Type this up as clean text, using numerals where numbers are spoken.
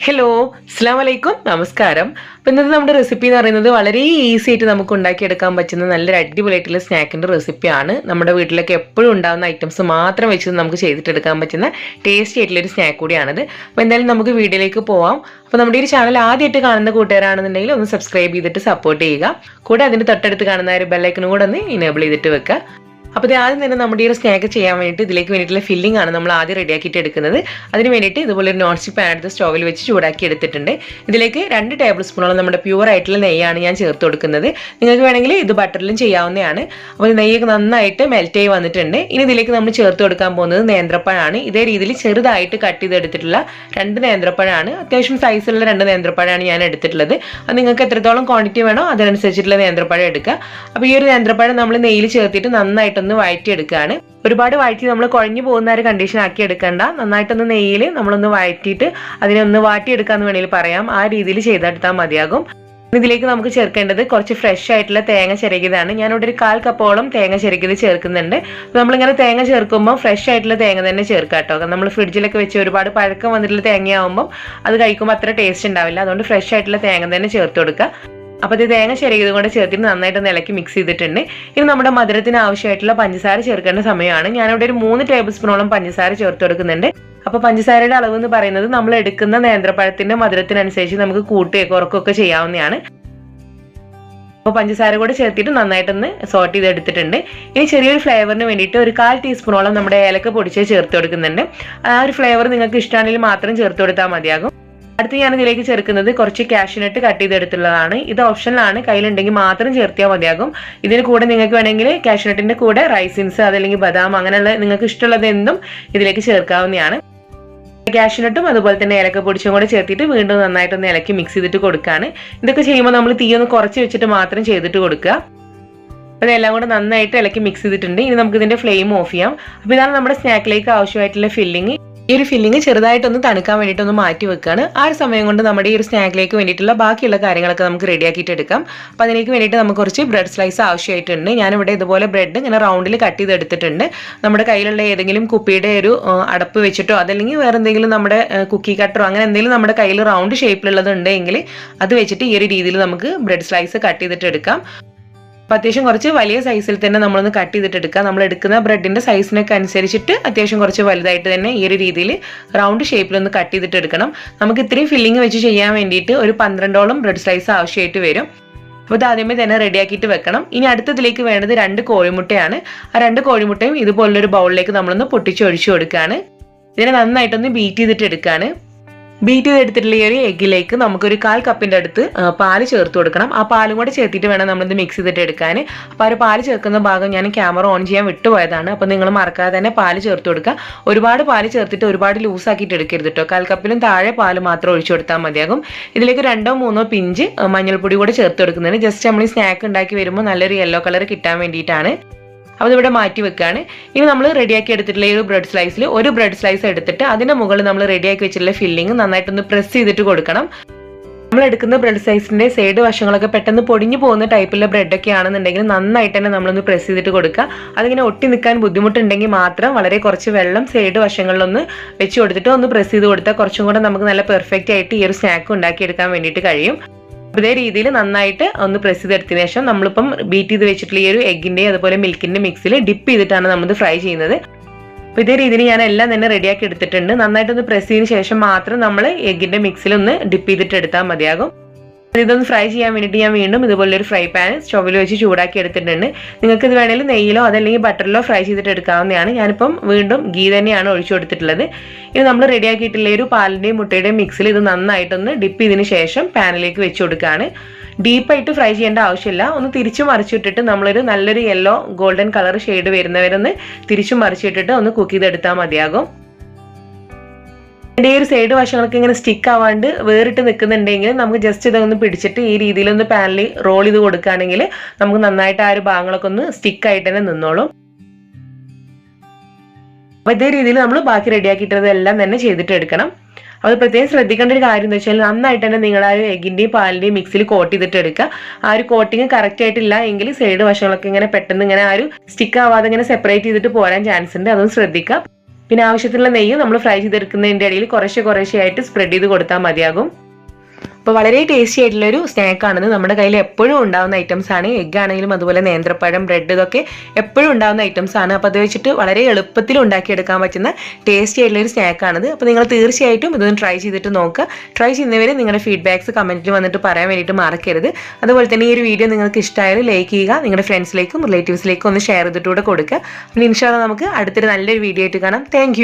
Hello, അസ്സാം വലൈക്കും, നമസ്കാരം. അപ്പോൾ ഇന്നത്തെ നമ്മുടെ റെസിപ്പി എന്ന് പറയുന്നത് വളരെ ഈസി ആയിട്ട് നമുക്ക് ഉണ്ടാക്കിയെടുക്കാൻ പറ്റുന്ന നല്ലൊരു അടിപൊളിയായിട്ടുള്ള സ്നാക്കിൻ്റെ റെസിപ്പിയാണ്. നമ്മുടെ വീട്ടിലൊക്കെ എപ്പോഴും ഉണ്ടാകുന്ന ഐറ്റംസ് മാത്രം വെച്ച് നമുക്ക് ചെയ്തിട്ടെടുക്കാൻ പറ്റുന്ന ടേസ്റ്റി ആയിട്ടുള്ളൊരു സ്നാക്ക് കൂടിയാണിത്. അപ്പോൾ എന്തായാലും നമുക്ക് വീഡിയോയിലേക്ക് പോവാം. അപ്പോൾ നമ്മുടെ ഈ ചാനൽ ആദ്യമായിട്ട് കാണുന്ന കൂട്ടുകാരാണെന്നുണ്ടെങ്കിൽ ഒന്ന് സബ്സ്ക്രൈബ് ചെയ്തിട്ട് സപ്പോർട്ട് ചെയ്യുക. കൂടെ അതിൻ്റെ തൊട്ടടുത്ത് കാണുന്ന ഒരു ബെല്ലൈക്കനും കൂടെ ഒന്ന് ഇനേബിൾ ചെയ്തിട്ട് വെക്കുക. അപ്പോൾ ആദ്യം തന്നെ നമ്മുടെ ഈ ഒരു സ്നാക്ക് ചെയ്യാൻ വേണ്ടിയിട്ട് ഇതിലേക്ക് വേണ്ടിയിട്ടുള്ള ഫില്ലിംഗ് ആണ് നമ്മൾ ആദ്യം റെഡിയാക്കിയിട്ട് എടുക്കുന്നത്. അതിന് വേണ്ടിയിട്ട് ഇതുപോലെ ഒരു നോൺ സ്റ്റിക്ക് പാൻ എടുത്ത് സ്റ്റോവിൽ വെച്ച് ചൂടാക്കി എടുത്തിട്ടുണ്ട്. ഇതിലേക്ക് 2 ടേബിൾ സ്പൂണോളം നമ്മുടെ പ്യൂർ ആയിട്ടുള്ള നെയ്യാണ് ഞാൻ ചേർത്ത് കൊടുക്കുന്നത്. നിങ്ങൾക്ക് വേണമെങ്കിൽ ഇത് ബട്ടറിലും ചെയ്യാവുന്നതാണ്. അപ്പോൾ നെയ്യൊക്കെ നന്നായിട്ട് മെൽറ്റ് ആയി വന്നിട്ടുണ്ട്. ഇനി ഇതിലേക്ക് നമ്മൾ ചേർത്ത് കൊടുക്കാൻ പോകുന്നത് നേന്ത്രപ്പഴമാണ്. ഇതേ രീതിയിൽ ചെറുതായിട്ട് കട്ട് ചെയ്തെടുത്തിട്ടുള്ള 2 നേന്ത്രപ്പഴമാണ്. അത്യാവശ്യം സൈസുള്ള 2 നേന്ത്രപ്പഴമാണ് ഞാൻ എടുത്തിട്ടുള്ളത്. അത് നിങ്ങൾക്ക് എത്രത്തോളം ക്വാണ്ടിറ്റി വേണോ അതിനനുസരിച്ചിട്ടുള്ള നേന്ത്രപ്പഴം എടുക്കുക. അപ്പോൾ ഈ ഒരു നേന്ത്രപ്പഴം നമ്മൾ നെയ്യിൽ ചേർത്തിട്ട് നന്നായിട്ടൊന്ന് വഴറ്റിയെടുക്കുകയാണ്. ഒരുപാട് വഴറ്റി നമ്മൾ കുഴഞ്ഞു പോകുന്ന ഒരു കണ്ടീഷൻ ആക്കി എടുക്കണ്ട. നന്നായിട്ടൊന്ന് നെയ്യിൽ നമ്മളൊന്ന് വഴറ്റിയിട്ട് അതിനെ ഒന്ന് വാട്ടിയെടുക്കാന്ന് വേണമെങ്കിൽ പറയാം. ആ രീതിയിൽ ചെയ്തെടുത്താൽ മതിയാകും. ഇതിലേക്ക് നമുക്ക് ചേർക്കേണ്ടത് കുറച്ച് ഫ്രഷ് ആയിട്ടുള്ള തേങ്ങ ചിരകിയതാണ്. ഞാനിവിടെ ഒരു 1/4 കപ്പോളം തേങ്ങ ചിരകിയത് ചേർക്കുന്നുണ്ട്. നമ്മളിങ്ങനെ തേങ്ങ ചേർക്കുമ്പോൾ ഫ്രഷ് ആയിട്ടുള്ള തേങ്ങ തന്നെ ചേർക്കാം കേട്ടോ. നമ്മൾ ഫ്രിഡ്ജിലൊക്കെ വെച്ച് ഒരുപാട് പഴക്കം വന്നിട്ടുള്ള തേങ്ങയാവുമ്പോൾ അത് കഴിക്കുമ്പോൾ അത്ര ടേസ്റ്റ് ഉണ്ടാവില്ല. അതുകൊണ്ട് ഫ്രഷ് ആയിട്ടുള്ള തേങ്ങ തന്നെ ചേർത്ത് കൊടുക്കുക. അപ്പോൾ ഇത് തേങ്ങ ചിരകിയത് കൊണ്ട് ചേർത്തിട്ട് നന്നായിട്ട് ഇളക്കി മിക്സ് ചെയ്തിട്ടുണ്ട്. ഇനി നമ്മുടെ മധുരത്തിന് ആവശ്യമായിട്ടുള്ള പഞ്ചസാര ചേർക്കേണ്ട സമയമാണ്. ഞാനിവിടെ ഒരു 3 ടേബിൾ സ്പൂണോളം പഞ്ചസാര ചേർത്ത് കൊടുക്കുന്നുണ്ട്. അപ്പോൾ പഞ്ചസാരയുടെ അളവ് എന്ന് പറയുന്നത് നമ്മൾ എടുക്കുന്ന നേന്ത്രപ്പഴത്തിന്റെ മധുരത്തിനനുസരിച്ച് നമുക്ക് കൂട്ടുകയോ കുറക്കുകയൊക്കെ ചെയ്യാവുന്നതാണ്. അപ്പോൾ പഞ്ചസാര കൂടെ ചേർത്തിട്ട് നന്നായിട്ടൊന്ന് സോട്ട് ചെയ്തെടുത്തിട്ടുണ്ട്. ഇനി ചെറിയൊരു ഫ്ലേവറിന് വേണ്ടിയിട്ട് ഒരു 1/4 ടീസ്പൂണോളം നമ്മുടെ ഏലക്ക പൊടിച്ച് ചേർത്ത് കൊടുക്കുന്നുണ്ട്. ആ ഒരു ഫ്ലേവർ നിങ്ങൾക്ക് ഇഷ്ടമാണെങ്കിൽ മാത്രം ചേർത്ത് കൊടുത്താൽ മതിയാകും. അടുത്ത് ഞാൻ ഇതിലേക്ക് ചേർക്കുന്നത് കുറച്ച് കാഷ്യൂനട്ട് കട്ട് ചെയ്തെടുത്തുള്ളതാണ്. ഇത് ഓപ്ഷനിലാണ്, കയ്യിലുണ്ടെങ്കിൽ മാത്രം ചേർത്തിയാൽ മതിയാകും. ഇതിന് കൂടെ നിങ്ങൾക്ക് വേണമെങ്കിൽ കാഷ്യൂനട്ടിന്റെ കൂടെ റൈസിൻസ് അതല്ലെങ്കിൽ ബദാം അങ്ങനെയുള്ള നിങ്ങൾക്ക് ഇഷ്ടമുള്ളത് എന്തും ഇതിലേക്ക് ചേർക്കാവുന്നതാണ്. കാഷ്യൂനട്ടും അതുപോലെ തന്നെ ഏലക്ക പൊടിച്ചും കൂടെ ചേർത്തിട്ട് വീണ്ടും നന്നായിട്ടൊന്ന് ഇളക്കി മിക്സ് ചെയ്തിട്ട് കൊടുക്കുകയാണ്. ഇതൊക്കെ ചെയ്യുമ്പോൾ നമ്മൾ തീ ഒന്ന് കുറച്ച് വെച്ചിട്ട് മാത്രം ചെയ്തിട്ട് കൊടുക്കുക. അപ്പോൾ ഇതെല്ലാം കൂടെ നന്നായിട്ട് ഇളക്കി മിക്സ് ചെയ്തിട്ടുണ്ട്. ഇനി നമുക്ക് ഇതിന്റെ ഫ്ലെയിം ഓഫ് ചെയ്യാം. അപ്പോൾ ഇതാണ് നമ്മുടെ സ്നാക്കിലേക്ക് ആവശ്യമായിട്ടുള്ള ഫില്ലിങ്. ഈ ഒരു ഫില്ലിങ് ചെറുതായിട്ടൊന്ന് തണുക്കാൻ വേണ്ടിയിട്ടൊന്ന് മാറ്റി വെക്കുകയാണ്. ആ ഒരു സമയം കൊണ്ട് നമ്മുടെ ഈ ഒരു സ്നാക്കിലേക്ക് വേണ്ടിയിട്ടുള്ള ബാക്കിയുള്ള കാര്യങ്ങളൊക്കെ നമുക്ക് റെഡിയാക്കിയിട്ട് എടുക്കാം. അപ്പോൾ അതിലേക്ക് വേണ്ടിയിട്ട് നമുക്ക് കുറച്ച് ബ്രെഡ് സ്ലൈസ് ആവശ്യമായിട്ടുണ്ട്. ഞാനിവിടെ ഇതുപോലെ ബ്രെഡ് ഇങ്ങനെ റൗണ്ടിൽ കട്ട് ചെയ്തെടുത്തിട്ടുണ്ട്. നമ്മുടെ കയ്യിലുള്ള ഏതെങ്കിലും കുപ്പിയുടെ ഒരു അടപ്പ് വെച്ചിട്ടോ അതല്ലെങ്കിൽ വേറെ എന്തെങ്കിലും നമ്മുടെ കുക്കി കട്ടറോ അങ്ങനെ എന്തെങ്കിലും നമ്മുടെ കയ്യിൽ റൗണ്ട് ഷേപ്പിലുള്ളത് ഉണ്ടെങ്കിൽ അത് വെച്ചിട്ട് ഈ ഒരു രീതിയിൽ നമുക്ക് ബ്രെഡ് സ്ലൈസ് കട്ട് ചെയ്തിട്ട് എടുക്കാം. അപ്പോൾ അത്യാവശ്യം കുറച്ച് വലിയ സൈസിൽ തന്നെ നമ്മളൊന്ന് കട്ട് ചെയ്തിട്ട് എടുക്കുക. നമ്മൾ എടുക്കുന്ന ബ്രെഡിൻ്റെ സൈസിനൊക്കെ അനുസരിച്ചിട്ട് അത്യാവശ്യം കുറച്ച് വലുതായിട്ട് തന്നെ ഈ ഒരു രീതിയിൽ റൗണ്ട് ഷേപ്പിലൊന്ന് കട്ട് ചെയ്തിട്ട് എടുക്കണം. നമുക്ക് ഇത്രയും ഫില്ലിങ് വെച്ച് ചെയ്യാൻ വേണ്ടിയിട്ട് ഒരു 12ഓളം ബ്രെഡ് സ്ലൈസ് ആവശ്യമായിട്ട് വരും. അപ്പോൾ ഇത് ആദ്യമേ തന്നെ റെഡിയാക്കിയിട്ട് വെക്കണം. ഇനി അടുത്തതിലേക്ക് വേണ്ടത് 2 കോഴിമുട്ടയാണ്. ആ 2 കോഴിമുട്ടയും ഇതുപോലൊരു ബൗളിലേക്ക് നമ്മളൊന്ന് പൊട്ടിച്ചൊഴിച്ചു കൊടുക്കുകയാണ്. ഇതിനെ നന്നായിട്ടൊന്ന് ബീറ്റ് ചെയ്തിട്ട് എടുക്കുകയാണ്. ബീറ്റ് ചെയ്തെടുത്തിട്ടുള്ള ഈ ഒരു എഗ്ഗിലേക്ക് നമുക്കൊരു 1/4 കപ്പിൻ്റെ അടുത്ത് പാല് ചേർത്ത് കൊടുക്കണം. ആ പാലും കൂടെ ചേർത്തിട്ട് വേണം നമ്മളിത് മിക്സ് ചെയ്തിട്ട് എടുക്കാൻ. അപ്പോൾ ആ ഒരു പാല് ചേർക്കുന്ന ഭാഗം ഞാൻ ക്യാമറ ഓൺ ചെയ്യാൻ വിട്ടുപോയതാണ്. അപ്പോൾ നിങ്ങൾ മറക്കാതെ തന്നെ പാല് ചേർത്ത് കൊടുക്കുക. ഒരുപാട് പാല് ചേർത്തിട്ട് ഒരുപാട് ലൂസാക്കിയിട്ട് എടുക്കരുത് കേട്ടോ. 1/4 കപ്പിലും താഴെ പാല് മാത്രം ഒഴിച്ചു കൊടുത്താൽ മതിയാകും. ഇതിലേക്ക് 2-3 പിഞ്ച് മഞ്ഞൾപ്പൊടി കൂടെ ചേർത്ത് കൊടുക്കുന്നതിന് ജസ്റ്റ് നമ്മൾ ഈ സ്നാക്ക് ഉണ്ടാക്കി വരുമ്പോൾ നല്ലൊരു യെല്ലോ കളർ കിട്ടാൻ വേണ്ടിയിട്ടാണ്. അപ്പോൾ ഇവിടെ മാറ്റി വെക്കുകയാണ്. ഇനി നമ്മൾ റെഡിയാക്കി എടുത്തിട്ടുള്ള ഈ ഒരു ബ്രെഡ് സ്ലൈസിൽ ഒരു ബ്രെഡ് സ്ലൈസ് എടുത്തിട്ട് അതിൻ്റെ മുകളിൽ നമ്മൾ റെഡിയാക്കി വെച്ചിട്ടുള്ള ഫില്ലിങ് നന്നായിട്ടൊന്ന് പ്രസ് ചെയ്തിട്ട് കൊടുക്കണം. നമ്മൾ എടുക്കുന്ന ബ്രെഡ് സൈസിന്റെ സൈഡ് വശങ്ങളൊക്കെ പെട്ടെന്ന് പൊടിഞ്ഞു പോകുന്ന ടൈപ്പിലുള്ള ബ്രെഡൊക്കെ ആണെന്നുണ്ടെങ്കിൽ നന്നായിട്ട് തന്നെ നമ്മളൊന്ന് പ്രസ് ചെയ്തിട്ട് കൊടുക്കുക. അതിങ്ങനെ ഒട്ടി നിൽക്കാൻ ബുദ്ധിമുട്ടുണ്ടെങ്കിൽ മാത്രം വളരെ കുറച്ച് വെള്ളം സൈഡ് വശങ്ങളിലൊന്ന് വെച്ച് കൊടുത്തിട്ട് ഒന്ന് പ്രസ് ചെയ്ത് കൊടുത്താൽ കുറച്ചും കൂടെ നമുക്ക് നല്ല പെർഫെക്റ്റ് ആയിട്ട് ഈ ഒരു സ്നാക്ക് ഉണ്ടാക്കിയെടുക്കാൻ വേണ്ടിയിട്ട് കഴിയും. ഇതേ രീതിയിൽ നന്നായിട്ട് ഒന്ന് പ്രസ് ചെയ്തെടുത്തതിന് ശേഷം നമ്മളിപ്പം ബീറ്റ് ചെയ്ത് വെച്ചിട്ടുള്ള ഈ ഒരു എഗ്ഗിൻ്റെയും അതുപോലെ മിൽക്കിൻ്റെ മിക്സിൽ ഡിപ്പ് ചെയ്തിട്ടാണ് നമ്മളിത് ഫ്രൈ ചെയ്യുന്നത്. അപ്പോൾ ഇതേ രീതിയിൽ ഞാൻ എല്ലാം തന്നെ റെഡിയാക്കി എടുത്തിട്ടുണ്ട്. നന്നായിട്ടൊന്ന് പ്രസ് ചെയ്തതിന് ശേഷം മാത്രം നമ്മൾ എഗ്ഗിൻ്റെ മിക്സിലൊന്ന് ഡിപ്പ് ചെയ്തിട്ട് എടുത്താൽ മതിയാകും. ഇതൊന്ന് ഫ്രൈ ചെയ്യാൻ വേണ്ടിയിട്ട് ഞാൻ വീണ്ടും ഇതുപോലൊരു ഫ്രൈ പാൻ സ്റ്റോവിൽ വെച്ച് ചൂടാക്കി എടുത്തിട്ടുണ്ട്. നിങ്ങൾക്ക് ഇത് വേണമെങ്കിൽ നെയ്യിലോ അതല്ലെങ്കിൽ ബട്ടറിലോ ഫ്രൈ ചെയ്തിട്ട് എടുക്കാവുന്നതാണ്. ഞാനിപ്പം വീണ്ടും ഗീ തന്നെയാണ് ഒഴിച്ചു കൊടുത്തിട്ടുള്ളത്. ഇത് നമ്മൾ റെഡിയാക്കിയിട്ടുള്ള ഒരു പാലിൻ്റെയും മുട്ടയുടെയും മിക്സിൽ ഇത് നന്നായിട്ടൊന്ന് ഡിപ്പ് ചെയ്തതിന് ശേഷം പാനിലേക്ക് വെച്ച് കൊടുക്കുകയാണ്. ഡീപ്പായിട്ട് ഫ്രൈ ചെയ്യേണ്ട ആവശ്യമില്ല. ഒന്ന് തിരിച്ചു മറിച്ചിട്ടിട്ട് നമ്മളൊരു നല്ലൊരു യെല്ലോ ഗോൾഡൻ കളർ ഷെയ്ഡ് വരുന്നവരൊന്ന് തിരിച്ചു മറിച്ചിട്ടിട്ട് ഒന്ന് കുക്ക് ചെയ്തെടുത്താൽ മതിയാകും. ഇതിൻ്റെ ഈ ഒരു സൈഡ് വശങ്ങളൊക്കെ ഇങ്ങനെ സ്റ്റിക്ക് ആവാണ്ട് വേറിട്ട് നിൽക്കുന്നുണ്ടെങ്കിൽ നമുക്ക് ജസ്റ്റ് ഇതൊന്ന് പിടിച്ചിട്ട് ഈ രീതിയിലൊന്ന് പാനിൽ റോൾ ചെയ്ത് കൊടുക്കുകയാണെങ്കിൽ നമുക്ക് നന്നായിട്ട് ആ ഒരു ഭാഗങ്ങളൊക്കെ ഒന്ന് സ്റ്റിക്കായിട്ട് തന്നെ നിന്നോളും. അപ്പോൾ ഇതേ രീതിയിൽ നമ്മൾ ബാക്കി റെഡിയാക്കിയിട്ടതെല്ലാം തന്നെ ചെയ്തിട്ട് എടുക്കണം. അത് പ്രത്യേകം ശ്രദ്ധിക്കേണ്ട ഒരു കാര്യം എന്ന് വെച്ചാൽ നന്നായിട്ട് തന്നെ നിങ്ങൾ ആ ഒരു എഗ്ഗിൻ്റെയും പാലിൻ്റെയും മിക്സിൽ കോട്ട് ചെയ്തിട്ട് എടുക്കുക. ആ ഒരു കോട്ടിങ് കറക്റ്റ് ആയിട്ടില്ല എങ്കിൽ സൈഡ് വശങ്ങളൊക്കെ ഇങ്ങനെ പെട്ടെന്ന് ഇങ്ങനെ ആ ഒരു സ്റ്റിക്ക് ആവാതെ ഇങ്ങനെ സെപ്പറേറ്റ് ചെയ്തിട്ട് പോരാൻ ചാൻസ് ഉണ്ട്. അതൊന്ന് ശ്രദ്ധിക്കുക. പിന്നെ ആവശ്യത്തിനുള്ള നെയ്യ് നമ്മൾ ഫ്രൈ ചെയ്തെടുക്കുന്നതിൻ്റെ ഇടയിൽ കുറേശ്ശെ ആയിട്ട് സ്പ്രെഡ് ചെയ്ത് കൊടുത്താൽ മതിയാകും. അപ്പോൾ വളരെ ടേസ്റ്റി ആയിട്ടുള്ളൊരു സ്നാക്കാണിത്. നമ്മുടെ കയ്യിൽ എപ്പോഴും ഉണ്ടാകുന്ന ഐറ്റംസ് ആണ്. എഗ്ഗ് ആണെങ്കിലും അതുപോലെ നേന്ത്രപ്പഴം, ബ്രെഡ്, ഇതൊക്കെ എപ്പോഴും ഉണ്ടാകുന്ന ഐറ്റംസ് ആണ്. അപ്പോൾ അത് വെച്ചിട്ട് വളരെ എളുപ്പത്തിൽ ഉണ്ടാക്കിയെടുക്കാൻ പറ്റുന്ന ടേസ്റ്റി ആയിട്ടുള്ളൊരു സ്നാക്കാണിത്. അപ്പോൾ നിങ്ങൾ തീർച്ചയായിട്ടും ഇതൊന്ന് ട്രൈ ചെയ്തിട്ട് നോക്കുക. ട്രൈ ചെയ്യുന്നവർ നിങ്ങളുടെ ഫീഡ്ബാക്ക്സ് കമൻറ്റിൽ വന്നിട്ട് പറയാൻ വേണ്ടിയിട്ട് മറക്കരുത്. അതുപോലെ തന്നെ ഈ ഒരു വീഡിയോ നിങ്ങൾക്ക് ഇഷ്ടമായാലും ലൈക്ക് ചെയ്യുക, നിങ്ങളുടെ ഫ്രണ്ട്സിലേക്കും റിലേറ്റീവ്സിലേക്കും ഒന്ന് ഷെയർ ചെയ്തിട്ട് കൂടെ കൊടുക്കുക. അപ്പോൾ ഇൻഷാ അല്ലാഹ് നമുക്ക് അടുത്തൊരു നല്ലൊരു വീഡിയോ ആയിട്ട് കാണാം. താങ്ക്